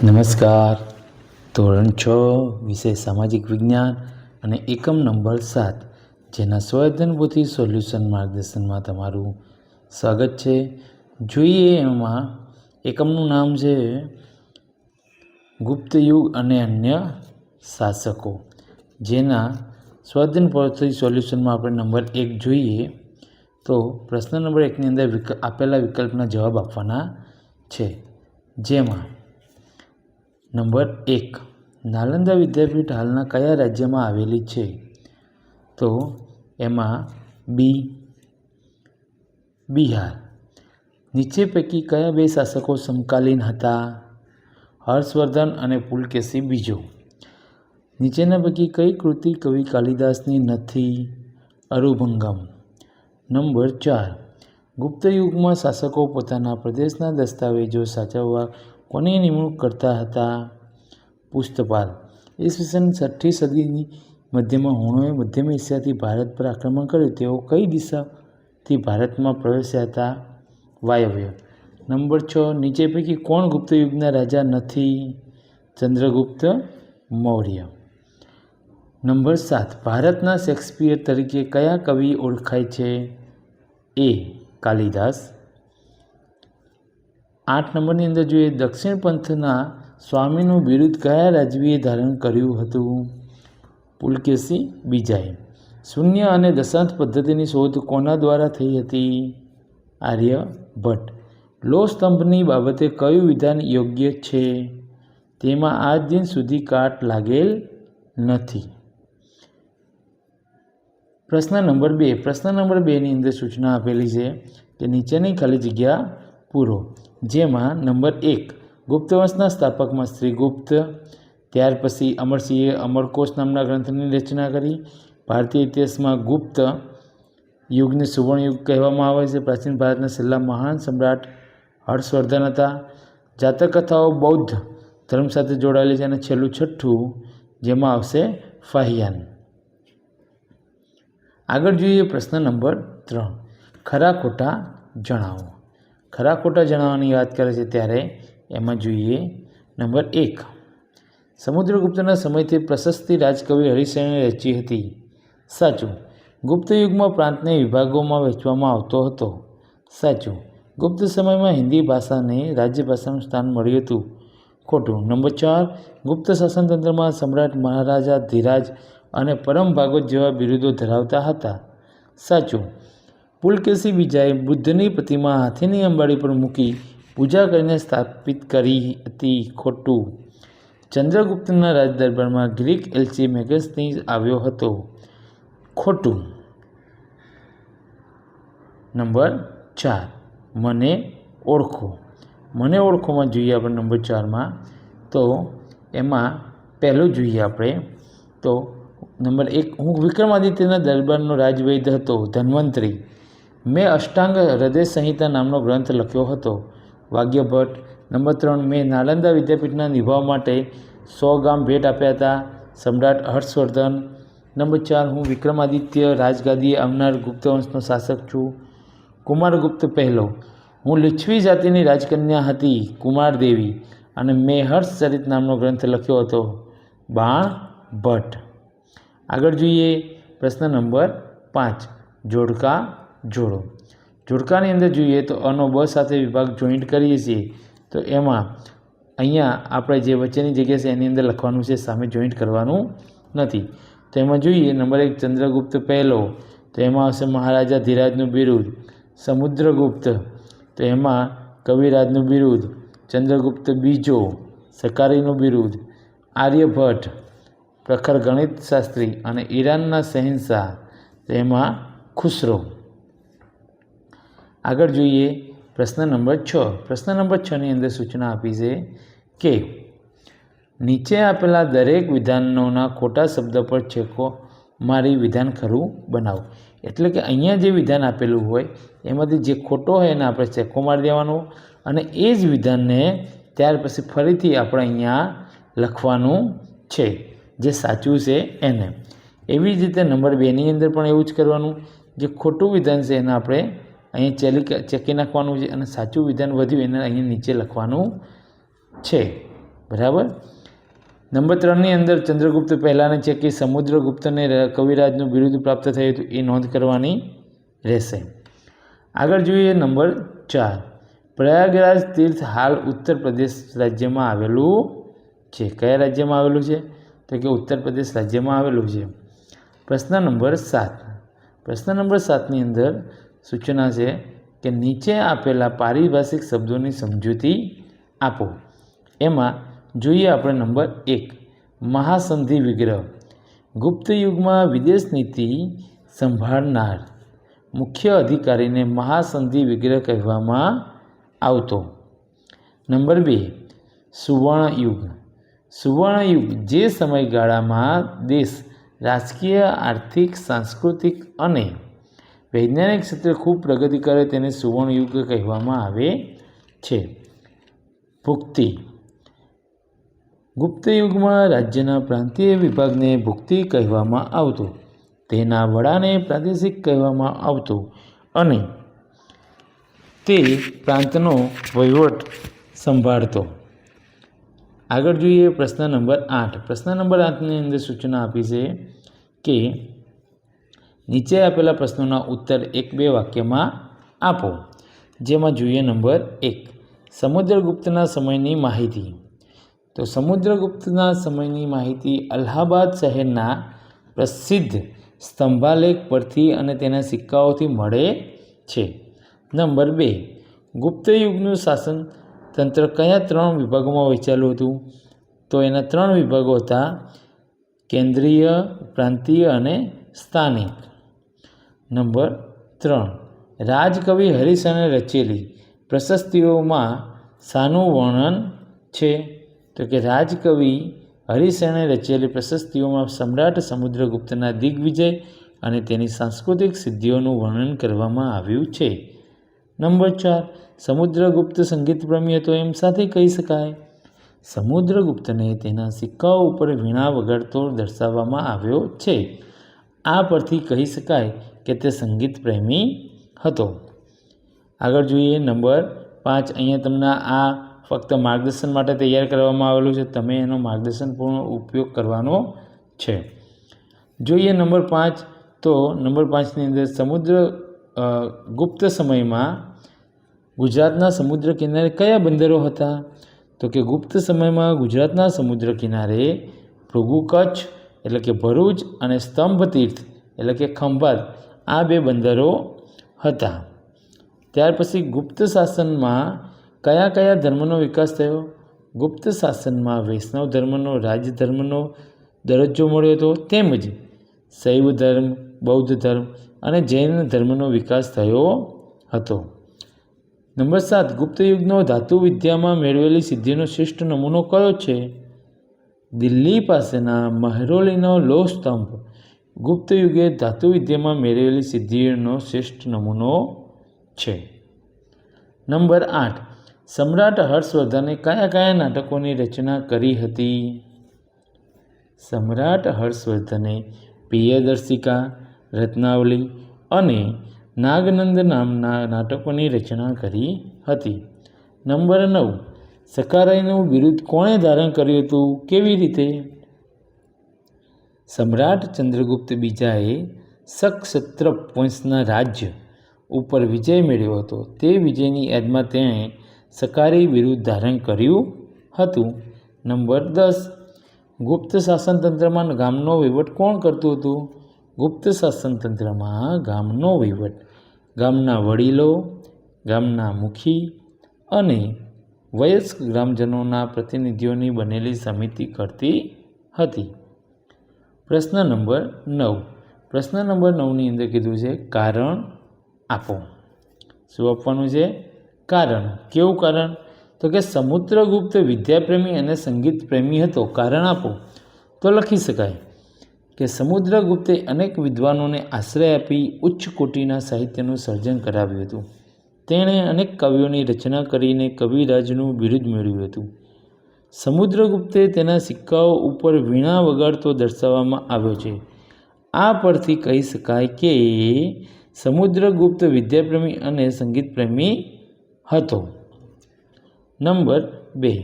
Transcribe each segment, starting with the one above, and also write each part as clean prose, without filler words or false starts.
નમસ્કાર. ધોરણ 6 વિષય સામાજિક વિજ્ઞાન અને એકમ નંબર 7 જેના સ્વઅધ્યયન પોથી સોલ્યુશન માર્ગદર્શનમાં તમારું સ્વાગત છે. જોઈએ એમાં એકમનું નામ છે ગુપ્ત યુગ અને અન્ય શાસકો, જેના સ્વઅધ્યયન પોથી સોલ્યુશનમાં આપણે નંબર 1 જોઈએ તો પ્રશ્ન નંબર 1ની અંદર આપેલા વિકલ્પના જવાબ આપવાના છે. જેમાં નંબર 1 નાલંદા વિદ્યાપીઠ હાલના કયા રાજ્યમાં આવેલી છે? તો એમાં બી બિહાર. નીચે પૈકી કયા બે શાસકો સમકાલીન હતા? હર્ષવર્ધન અને પુલકેશી બીજો. નીચેના પૈકી કઈ કૃતિ કવિ કાલિદાસની નથી? અરુભંગમ. નંબર 4 ગુપ્ત યુગમાં શાસકો પોતાના પ્રદેશના દસ્તાવેજો સાચવવા કોની નિમણૂક કરતા હતા? પુષ્તપાલ. ઈસવીસન 6ઠી સદીની મધ્યમાં હુણોએ મધ્યમ એશિયાથી ભારત પર આક્રમણ કર્યું. તેઓ કઈ દિશાથી ભારતમાં પ્રવેશ્યા હતા? વાયવ્ય. નંબર 6 નીચે પૈકી કોણ ગુપ્ત યુગના રાજા નથી? ચંદ્રગુપ્ત મૌર્ય. નંબર 7 ભારતના શેક્સપિયર તરીકે કયા કવિ ઓળખાય છે? એ. કાલિદાસ. 8 નંબરની અંદર જોઈએ દક્ષિણ પંથના સ્વામીનું બિરુદ કયા રાજવીએ ધારણ કર્યું હતું? પુલકેશી બીજાએ. શૂન્ય અને દશાંશ પદ્ધતિની શોધ કોના દ્વારા થઈ હતી? આર્યભટ્ટ. લોહ સ્તંભની બાબતે કયું વિધાન યોગ્ય છે? તેમાં આજ દિન સુધી કાટ લાગેલ નથી. પ્રશ્ન નંબર 2 પ્રશ્ન નંબર 2ની અંદર સૂચના આપેલી છે કે નીચેની ખાલી જગ્યા પૂરો. જેમાં નંબર 1 ગુપ્ત વંશના સ્થાપકમાં શ્રીગુપ્ત. ત્યાર પછી અમરસિંહે અમરકોશ નામના ગ્રંથની રચના કરી. ભારતીય ઇતિહાસમાં ગુપ્ત યુગને સુવર્ણયુગ કહેવામાં આવે છે. પ્રાચીન ભારતના છેલ્લા મહાન સમ્રાટ હર્ષવર્ધન હતા. જાતક કથાઓ બૌદ્ધ ધર્મ સાથે જોડાયેલી છે. અને છેલ્લું છઠ્ઠું જેમાં આવશે ફાહિયાન. આગળ જોઈએ પ્રશ્ન નંબર 3 ખરા ખોટા જણાવો. ખરા ખોટા જણાવવાની વાત કરે છે ત્યારે એમાં જોઈએ નંબર 1 સમુદ્રગુપ્તના સમયથી પ્રશસ્તિ રાજકવિ હરિસેને રચી હતી. સાચું. ગુપ્ત યુગમાં પ્રાંતને વિભાગોમાં વહેંચવામાં આવતો હતો. સાચું. ગુપ્ત સમયમાં હિન્દી ભાષાને રાજ્યભાષાનું સ્થાન મળ્યું હતું. ખોટું. નંબર 4 ગુપ્ત શાસનતંત્રમાં સમ્રાટ મહારાજા ધીરાજ અને પરમ ભાગવત જેવા બિરુદો ધરાવતા હતા. સાચું. પુલકેશી બીજાએ બુદ્ધની પ્રતિમા હાથીની અંબાડી પર મૂકી પૂજા કરીને સ્થાપિત કરી હતી. ખોટું. ચંદ્રગુપ્તના રાજદરબારમાં ગ્રીક એલ્ચી મેગસ્તીન આવ્યો હતો. ખોટું. નંબર 4 મને ઓળખો. મને ઓળખોમાં જોઈએ આપણે નંબર 4માં તો એમાં પહેલું જોઈએ આપણે તો નંબર 1 હું વિક્રમાદિત્યના દરબારનો રાજવૈદ્ય હતો. ધન્વંતરી. મેં અષ્ટાંગ હૃદય સંહિતા નામનો ગ્રંથ લખ્યો હતો. વાગ્યભટ્ટ. નંબર 3 મેં નાલંદા વિદ્યાપીઠના નિભાવ માટે 100 ગામ ભેટ આપ્યા હતા. સમ્રાટ હર્ષવર્ધન. નંબર 4 હું વિક્રમાદિત્ય રાજગાદીએ આવનાર ગુપ્ત વંશનો શાસક છું. કુમારગુપ્ત પહેલો. હું લિચ્છી જાતિની રાજકન્યા હતી કુમારદેવી અને મેં હર્ષચરિત નામનો ગ્રંથ લખ્યો હતો. બાણભટ્ટ. આગળ જોઈએ પ્રશ્ન નંબર 5 જોડકા જોડો. જોડકાની અંદર જોઈએ તો અનો બ સાથે વિભાગ જોઈન્ટ કરીએ છીએ તો એમાં અહીંયા આપણે જે વચ્ચેની જગ્યા છે એની અંદર લખવાનું છે, સામે જોઈન્ટ કરવાનું નથી. તો એમાં જોઈએ નંબર 1 ચંદ્રગુપ્ત પહેલો તો એમાં આવશે મહારાજા ધીરાજનું બિરુદ. સમુદ્રગુપ્ત તો એમાં કવિરાજનું બિરુદ. ચંદ્રગુપ્ત બીજો સકારીનું બિરુદ. આર્યભટ્ટ પ્રખર ગણિત શાસ્ત્રી અને ઈરાનના શહેનશાહ તો એમાં ખુસરો. આગળ જોઈએ પ્રશ્ન નંબર 6. પ્રશ્ન નંબર 6ની અંદર સૂચના આપી છે કે નીચે આપેલા દરેક વિધાનોના ખોટા શબ્દ પર છેકો મારી વિધાન ખરું બનાવો. એટલે કે અહીંયા જે વિધાન આપેલું હોય એમાંથી જે ખોટો હોય એને આપણે છેકો મારી દેવાનો અને એ જ વિધાનને ત્યાર પછી ફરીથી આપણે અહીંયા લખવાનું છે જે સાચું છે એને. એવી જ રીતે નંબર 2ની અંદર પણ એવું જ કરવાનું. જે ખોટું વિધાન છે એને આપણે અહીંયા ચેકી નાખવાનું છે અને સાચું વિધાન વધ્યું એને અહીંયા નીચે લખવાનું છે. બરાબર. નંબર 3ની અંદર ચંદ્રગુપ્ત પહેલાંને છે કે સમુદ્રગુપ્તને કવિરાજનું બિરુદ પ્રાપ્ત થયું હતું, એ નોંધ કરવાની રહેશે. આગળ જોઈએ નંબર 4. પ્રયાગરાજ તીર્થ હાલ ઉત્તર પ્રદેશ રાજ્યમાં આવેલું છે. કયા રાજ્યમાં આવેલું છે? તો કે ઉત્તર પ્રદેશ રાજ્યમાં આવેલું છે. પ્રશ્ન નંબર 7. પ્રશ્ન નંબર 7ની અંદર સૂચના છે કે નીચે આપેલા પારિભાષિક શબ્દોની સમજૂતી આપો. એમાં જોઈએ આપણે નંબર 1, મહાસંધિ વિગ્રહ. ગુપ્ત યુગમાં વિદેશ નીતિ સંભાળનાર મુખ્ય અધિકારીને મહાસંધિ વિગ્રહ કહેવામાં આવતો. નંબર 2, સુવર્ણયુગ. સુવર્ણયુગ જે સમયગાળામાં દેશ રાજકીય, આર્થિક, સાંસ્કૃતિક અને વૈજ્ઞાનિક ક્ષેત્રે ખૂબ પ્રગતિ કરે તેને સુવર્ણયુગ કહેવામાં આવે છે. ભુક્તિ. ગુપ્ત યુગમાં રાજ્યના પ્રાંતીય વિભાગને ભુક્તિ કહેવામાં આવતો. તેના વડાને પ્રાદેશિક કહેવામાં આવતો અને તે પ્રાંતનો વહીવટ સંભાળતો. આગળ જોઈએ પ્રશ્ન નંબર 8. પ્રશ્ન નંબર 8ની અંદર સૂચના આપી છે કે નીચે આપેલા પ્રશ્નોના ઉત્તર 1-2 વાક્યમાં આપો. જેમાં જોઈએ નંબર 1, સમુદ્રગુપ્તના સમયની માહિતી. તો સમુદ્રગુપ્તના સમયની માહિતી અલ્હાબાદ શહેરના પ્રસિદ્ધ સ્તંભાલેખ પરથી અને તેના સિક્કાઓથી મળે છે. નંબર 2, ગુપ્ત યુગનું શાસન તંત્ર કયા 3 વિભાગોમાં વહેંચાયેલું હતું? તો એના 3 વિભાગો હતા: કેન્દ્રીય, પ્રાંતીય અને સ્થાનિક. નંબર 3, રાજકવિ હરિસેને રચેલી પ્રશસ્તિઓમાં શાનું વર્ણન છે? તો કે રાજકવિ હરિસેને રચેલી પ્રશસ્તિઓમાં સમ્રાટ સમુદ્રગુપ્તના દિગ્વિજય અને તેની સાંસ્કૃતિક સિદ્ધિઓનું વર્ણન કરવામાં આવ્યું છે. નંબર 4, સમુદ્રગુપ્ત સંગીતપ્રેમી હતો એમ સાથે કહી શકાય? સમુદ્રગુપ્તને તેના સિક્કાઓ ઉપર વીણા વગાડતો દર્શાવવામાં આવ્યો છે. આ પરથી કહી શકાય કે તે સંગીત પ્રેમી હતો. આગળ જોઈએ નંબર 5. અહીંયા તમને આ ફક્ત માર્ગદર્શન માટે તૈયાર કરવામાં આવેલું છે. તમે એનો માર્ગદર્શનપૂર્ણ ઉપયોગ કરવાનો છે. જોઈએ નંબર 5. તો નંબર 5ની અંદર ગુપ્ત સમયમાં ગુજરાતના સમુદ્ર કિનારે કયા બંદરો હતા? તો કે ગુપ્ત સમયમાં ગુજરાતના સમુદ્ર કિનારે ભૃગુ કચ્છ એટલે કે ભરૂચ અને સ્તંભ તીર્થ એટલે કે ખંભાત, આ 2 બંદરો હતા. ત્યાર પછી ગુપ્ત શાસનમાં કયા કયા ધર્મનો વિકાસ થયો? ગુપ્ત શાસનમાં વૈષ્ણવ ધર્મનો રાજધર્મનો દરજ્જો મળ્યો હતો, તેમજ શૈવ ધર્મ, બૌદ્ધ ધર્મ અને જૈન ધર્મનો વિકાસ થયો હતો. નંબર 7, ગુપ્ત યુગનો ધાતુ વિદ્યામાં મેળવેલી સિદ્ધિનો શ્રેષ્ઠ નમૂનો કયો છે? દિલ્હી પાસેના મહેરૌલીનો લોહ સ્તંભ ગુપ્ત યુગે ધાતુ વિદ્યામાં મેળવેલી સિદ્ધિનો શ્રેષ્ઠ નમૂનો છે. નંબર 8, સમ્રાટ હર્ષવર્ધને કયા કયા નાટકોની રચના કરી હતી? સમ્રાટ હર્ષવર્ધને પ્રિયદર્શિકા, રત્નાવલી અને નાગનંદ નામના નાટકોની રચના કરી હતી. નંબર 9, સકારાઈનું બિરુદ કોણે ધારણ કર્યું હતું? કેવી રીતે? સમ્રાટ ચંદ્રગુપ્ત બીજાએ શકક્ષત્રપ વંશના રાજ્ય ઉપર વિજય મેળવ્યો હતો. તે વિજયની યાદમાં તેણે સકારી બિરુદ ધારણ કર્યું હતું. નંબર 10, ગુપ્ત શાસનતંત્રમાં ગામનો વહીવટ કોણ કરતું હતું? ગુપ્ત શાસનતંત્રમાં ગામનો વહીવટ ગામના વડીલો, ગામના મુખી અને વયસ્ક ગ્રામજનોના પ્રતિનિધિઓની બનેલી સમિતિ કરતી હતી. પ્રશ્ન નંબર 9. પ્રશ્ન નંબર 9ની અંદર કીધું છે કારણ આપો. શું આપવાનું છે? કારણ. કેવું કારણ? તો કે સમુદ્રગુપ્ત વિદ્યાપ્રેમી અને સંગીત પ્રેમી હતો. કારણ આપો. તો લખી શકાય કે સમુદ્રગુપ્તે અનેક વિદ્વાનોને આશ્રય આપી ઉચ્ચ કોટીના સાહિત્યનું સર્જન કરાવ્યું હતું. તેણે અનેક કાવ્યોની રચના કરીને કવિરાજનું બિરુદ મેળવ્યું હતું. સમુદ્રગુપ્તે તેના સિક્કાઓ ઉપર વીણા વગાડતો દર્શાવવામાં આવ્યો છે. આ પરથી કહી શકાય કે સમુદ્રગુપ્ત વિદ્યાપ્રેમી અને સંગીતપ્રેમી હતો. નંબર 2.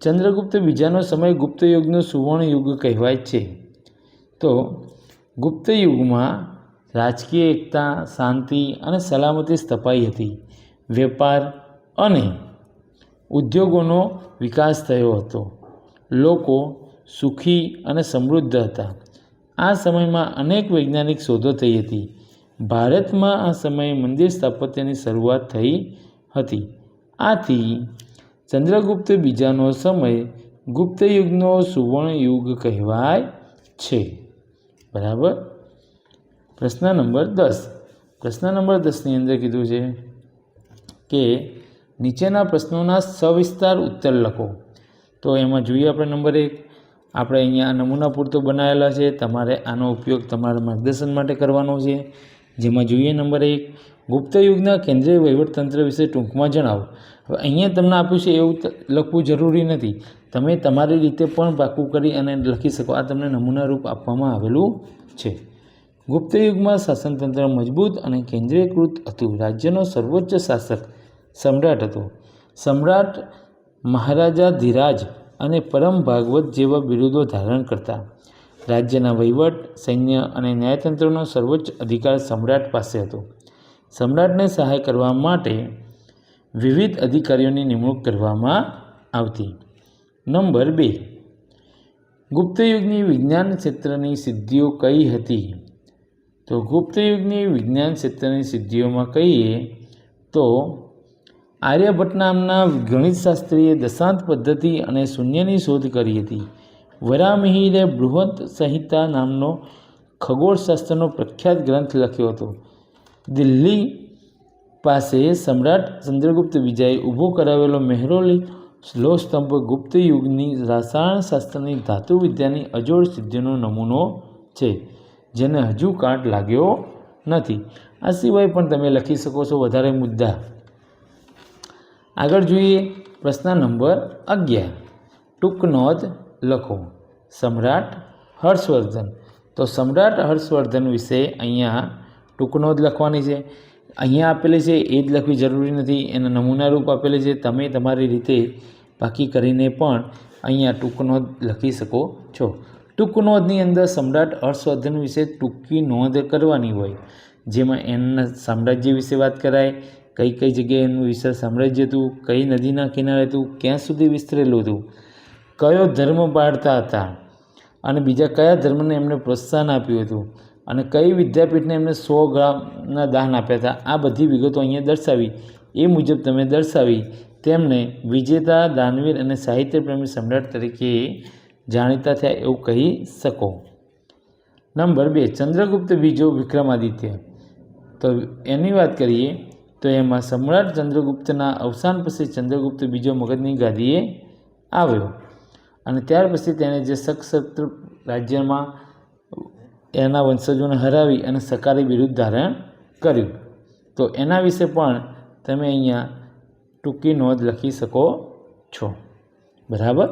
ચંદ્રગુપ્ત બીજાનો સમય ગુપ્ત યુગનો સુવર્ણ યુગ કહેવાય છે. તો ગુપ્ત યુગમાં રાજકીય એકતા, શાંતિ અને સલામતી સ્થપાઈ હતી. વેપાર અને ઉદ્યોગોનો વિકાસ થયો હતો. લોકો સુખી અને સમૃદ્ધ હતા. આ સમયમાં અનેક વૈજ્ઞાનિક શોધો થઈ હતી. ભારતમાં આ સમયે મંદિર સ્થાપત્યની શરૂઆત થઈ હતી. આથી ચંદ્રગુપ્ત બીજાનો સમય ગુપ્ત યુગનો સુવર્ણ યુગ કહેવાય છે. બરાબર. પ્રશ્ન નંબર 10. પ્રશ્ન નંબર 10ની અંદર કીધું છે કે નીચેના પ્રશ્નોના સવિસ્તાર ઉત્તર લખો. તો એમાં જોઈએ આપણે નંબર 1. આપણે અહીંયા નમૂના પૂરતો બનાવેલા છે. તમારે આનો ઉપયોગ તમારા માર્ગદર્શન માટે કરવાનો છે. જેમાં જોઈએ નંબર 1, ગુપ્ત યુગના કેન્દ્રીય વહીવટતંત્ર વિશે ટૂંકમાં જણાવો. હવે અહીંયા તમને આપ્યું છે એવું લખવું જરૂરી નથી. તમે તમારી રીતે પણ પાકું કરી અને લખી શકો. આ તમને નમૂના રૂપ આપવામાં આવેલું છે. ગુપ્ત યુગમાં શાસનતંત્ર મજબૂત અને કેન્દ્રીયકૃત હતું. રાજ્યનો સર્વોચ્ચ શાસક સમ્રાટ હતો. સમ્રાટ મહારાજા ધીરાજ અને પરમ ભાગવત જેવા બિરુદો ધારણ કરતા. રાજ્યના વહીવટ, સૈન્ય અને ન્યાયતંત્રનો સર્વોચ્ચ અધિકાર સમ્રાટ પાસે હતો. સમ્રાટને સહાય કરવા માટે વિવિધ અધિકારીઓની નિમણૂક કરવામાં આવતી. નંબર 2. ગુપ્ત યુગની વિજ્ઞાન ક્ષેત્રની સિદ્ધિઓ કઈ હતી? તો ગુપ્ત યુગની વિજ્ઞાન ક્ષેત્રની સિદ્ધિઓમાં કહીએ તો આર્યભટ્ટ નામના ગણિતશાસ્ત્રીએ દશાંત પદ્ધતિ અને શૂન્યની શોધ કરી હતી. વરાહમિહિરે બૃહદ સંહિતા નામનો ખગોળશાસ્ત્રનો પ્રખ્યાત ગ્રંથ લખ્યો હતો. દિલ્હી પાસે સમ્રાટ ચંદ્રગુપ્ત બીજાએ ઊભો કરાવેલો મેહરૌલી લોહ સ્તંભ ગુપ્ત યુગની રસાયણશાસ્ત્રની ધાતુવિદ્યાની અજોડ સિદ્ધિનો નમૂનો છે, જેને હજુ કાટ લાગ્યો નથી. આ સિવાય પણ તમે લખી શકો છો વધારે મુદ્દા. આગળ જોઈએ પ્રશ્ન નંબર 11. ટૂંક નોંધ લખો. સમ્રાટ હર્ષવર્ધન. તો સમ્રાટ હર્ષવર્ધન વિશે અહીંયા ટૂંક નોંધ લખવાની છે. અહીંયા આપેલી છે એ જ લખવી જરૂરી નથી. એના નમૂના રૂપ આપેલી છે. તમે તમારી રીતે બાકી કરીને પણ અહીંયા ટૂંક નોંધ લખી શકો છો. ટૂંક નોંધની અંદર સમ્રાટ હર્ષવર્ધન વિશે ટૂંકી નોંધ કરવાની હોય, જેમાં એના સામ્રાજ્ય વિશે વાત કરાય, કઈ કઈ જગ્યાએ એનું વિશાળ સામ્રાજ્ય હતું, કઈ નદીના કિનારે હતું, ક્યાં સુધી વિસ્તરેલું હતું, કયો ધર્મ પાળતા હતા અને બીજા કયા ધર્મને એમને પ્રોત્સાહન આપ્યું હતું અને કઈ વિદ્યાપીઠને એમને 100 ગ્રામના દાન આપ્યા હતા. આ બધી વિગતો અહીંયા દર્શાવી. એ મુજબ તમે દર્શાવી તેમને વિજેતા, દાનવીર અને સાહિત્યપ્રેમી સમ્રાટ તરીકે જાણીતા થયા એવું કહી શકો. નંબર 2. ચંદ્રગુપ્ત બીજો વિક્રમાદિત્ય. તો એની વાત કરીએ તો એમાં સમ્રાટ ચંદ્રગુપ્તના અવસાન પછી ચંદ્રગુપ્ત બીજો મગધની ગાદીએ આવ્યો અને ત્યાર પછી તેણે જે સક્ષત્ર રાજ્યમાં એના વંશજોને હરાવી અને સકારી બિરુદ ધારણ કર્યું. તો એના વિશે પણ તમે અહીંયા ટૂંકી નોંધ લખી શકો છો. બરાબર.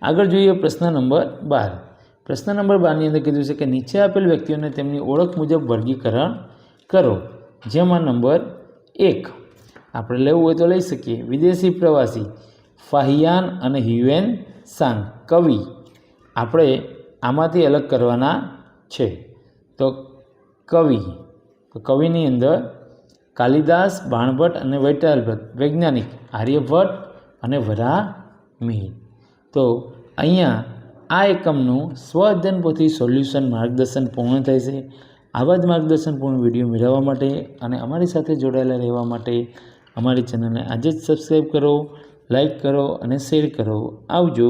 આગળ જોઈએ પ્રશ્ન નંબર 12. પ્રશ્ન નંબર 12ની અંદર કીધું છે કે નીચે આપેલ વ્યક્તિઓને તેમની ઓળખ મુજબ વર્ગીકરણ કરો. જેમાં નંબર 1 આપણે લેવું હોય તો લઈ શકીએ. વિદેશી પ્રવાસી ફાહિયાન અને હ્યુએન સાંગ. કવિ આપણે આમાંથી અલગ કરવાના છે. તો કવિની અંદર કાલિદાસ, બાણભટ્ટ અને વૈતાલભટ્ટ. વૈજ્ઞાનિક આર્યભટ્ટ અને વરાહમિહિર. તો અહીંયા આ એકમનું સ્વ અધ્યયન પોથી સોલ્યુશન માર્ગદર્શન પૂર્ણ થાય છે. આવા જ માર્ગદર્શનપૂર્ણ વિડીયો મેળવવા માટે અને અમારી સાથે જોડાયેલા રહેવા માટે અમારી ચેનલને આજે જ સબસ્ક્રાઈબ કરો, લાઈક કરો અને શેર કરો. આવજો.